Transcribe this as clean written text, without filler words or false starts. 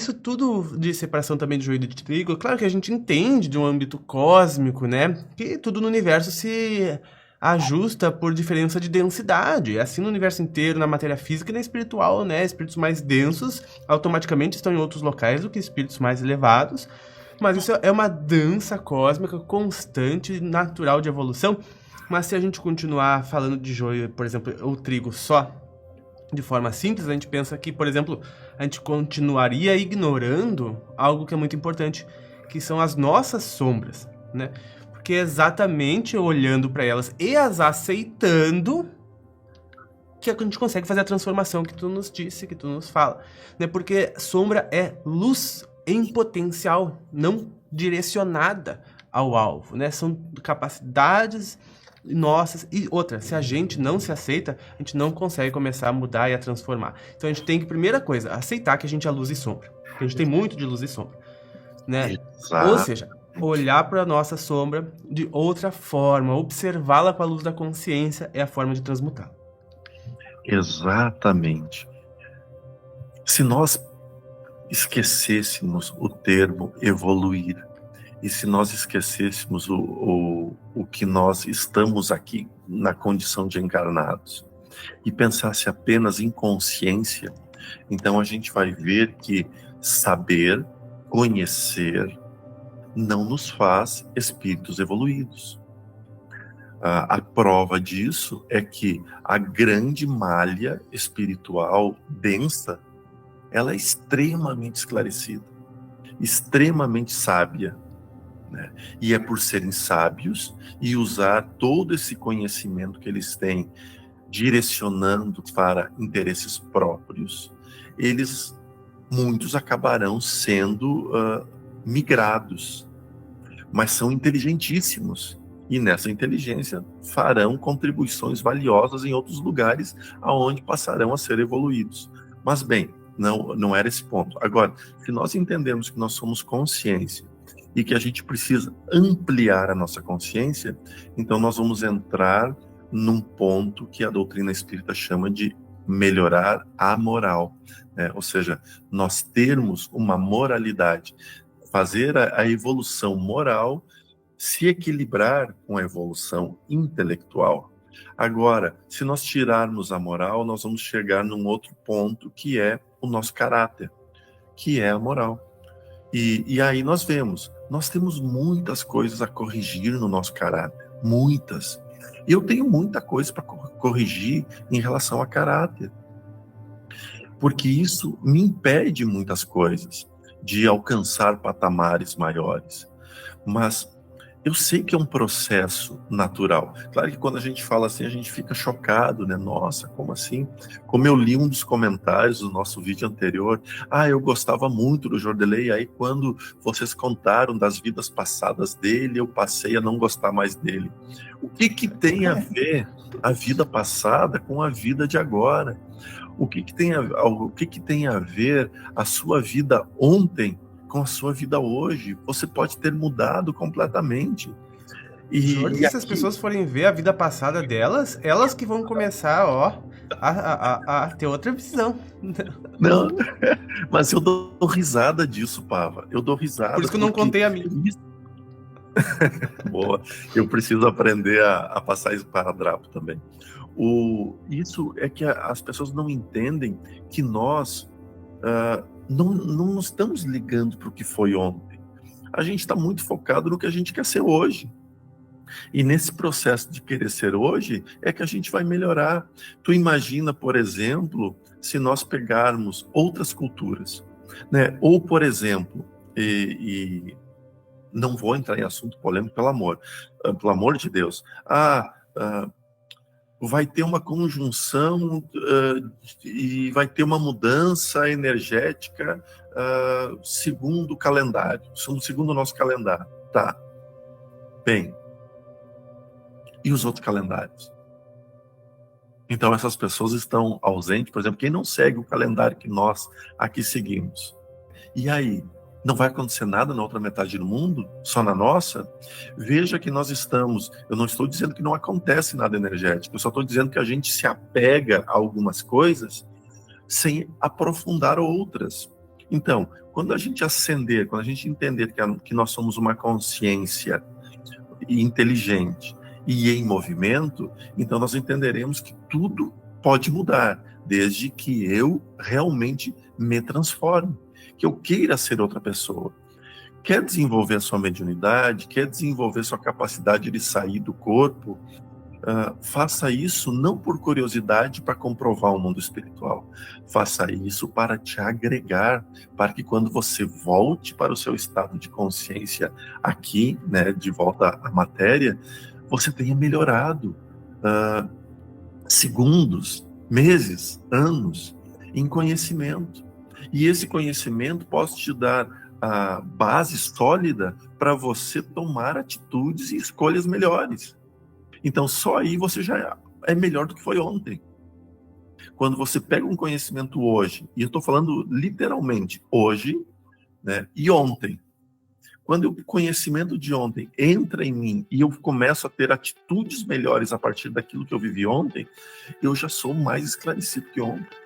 isso tudo de separação também de joio e de trigo, claro que a gente entende de um âmbito cósmico, né? Que tudo no universo se ajusta por diferença de densidade. É assim no universo inteiro, na matéria física e na espiritual, né? Espíritos mais densos automaticamente estão em outros locais do que espíritos mais elevados. Mas isso é uma dança cósmica constante, natural de evolução. Mas se a gente continuar falando de joio, por exemplo, ou trigo só, de forma simples, a gente pensa que, por exemplo, a gente continuaria ignorando algo que é muito importante, que são as nossas sombras, né? Porque é exatamente olhando para elas e as aceitando que a gente consegue fazer a transformação que tu nos disse, que tu nos fala, né? Porque sombra é luz em potencial, não direcionada ao alvo, né? São capacidades nossas e outra, se a gente não se aceita, a gente não consegue começar a mudar e a transformar. Então a gente tem que, primeira coisa, aceitar que a gente é luz e sombra, que a gente tem muito de luz e sombra, né? Ou seja, Exatamente. olhar para a nossa sombra de outra forma, observá-la com a luz da consciência é a forma de transmutá-la. Exatamente. Se nós esquecêssemos o termo evoluir, e se nós esquecêssemos o que nós estamos aqui na condição de encarnados, e pensasse apenas em consciência, então a gente vai ver que saber, conhecer, não nos faz espíritos evoluídos. A prova disso é que a grande malha espiritual densa, ela é extremamente esclarecida, extremamente sábia, né? E é por serem sábios e usar todo esse conhecimento que eles têm, direcionando para interesses próprios, muitos acabarão sendo migrados, mas são inteligentíssimos. E nessa inteligência farão contribuições valiosas em outros lugares aonde passarão a ser evoluídos. Mas bem, não era esse ponto. Agora, se nós entendermos que nós somos consciência e que a gente precisa ampliar a nossa consciência, então nós vamos entrar num ponto que a doutrina espírita chama de melhorar a moral, né? Ou seja, nós termos uma moralidade, fazer a evolução moral se equilibrar com a evolução intelectual. Agora, se nós tirarmos a moral, nós vamos chegar num outro ponto que é o nosso caráter, que é a moral. E aí nós vemos, nós temos muitas coisas a corrigir no nosso caráter, muitas. E eu tenho muita coisa para corrigir em relação a caráter, porque isso me impede muitas coisas de alcançar patamares maiores. Mas eu sei que é um processo natural. Claro que quando a gente fala assim, a gente fica chocado, né? Nossa, como assim? Como eu li um dos comentários do nosso vídeo anterior, eu gostava muito do Jordelei, aí quando vocês contaram das vidas passadas dele, eu passei a não gostar mais dele. O que que tem a ver a vida passada com a vida de agora? O que que tem a ver a sua vida ontem com a sua vida hoje? Você pode ter mudado completamente. Jorge, E e se as aqui, pessoas forem ver a vida passada delas, elas que vão começar, ó, a ter outra visão. não, mas eu dou risada disso, Pava. Eu dou Por risada isso que eu não porque contei a mim. boa, eu preciso aprender a passar isso para drapo também. Isso é que as pessoas não entendem que nós não nos estamos ligando para o que foi ontem. A gente está muito focado no que a gente quer ser hoje. E nesse processo de querer ser hoje, é que a gente vai melhorar. Tu imagina, por exemplo, se nós pegarmos outras culturas, né? Ou, por exemplo, e não vou entrar em assunto polêmico, pelo amor de Deus. Vai ter uma conjunção e vai ter uma mudança energética segundo o calendário, segundo o nosso calendário. Tá, bem, e os outros calendários? Então essas pessoas estão ausentes, por exemplo, quem não segue o calendário que nós aqui seguimos. E aí, não vai acontecer nada na outra metade do mundo, só na nossa? Veja que nós estamos, eu não estou dizendo que não acontece nada energético, eu só estou dizendo que a gente se apega a algumas coisas sem aprofundar outras. Então, quando a gente acender, quando a gente entender que nós somos uma consciência inteligente e em movimento, então nós entenderemos que tudo pode mudar, desde que eu realmente me transforme, que eu queira ser outra pessoa. Quer desenvolver a sua mediunidade, quer desenvolver sua capacidade de sair do corpo, faça isso não por curiosidade para comprovar o mundo espiritual. Faça isso para te agregar, para que quando você volte para o seu estado de consciência aqui, né, de volta à matéria, você tenha melhorado segundos, meses, anos em conhecimento. E esse conhecimento pode te dar a base sólida para você tomar atitudes e escolhas melhores. Então, só aí você já é melhor do que foi ontem. Quando você pega um conhecimento hoje, e eu estou falando literalmente hoje, né, e ontem. Quando o conhecimento de ontem entra em mim e eu começo a ter atitudes melhores a partir daquilo que eu vivi ontem, eu já sou mais esclarecido que ontem.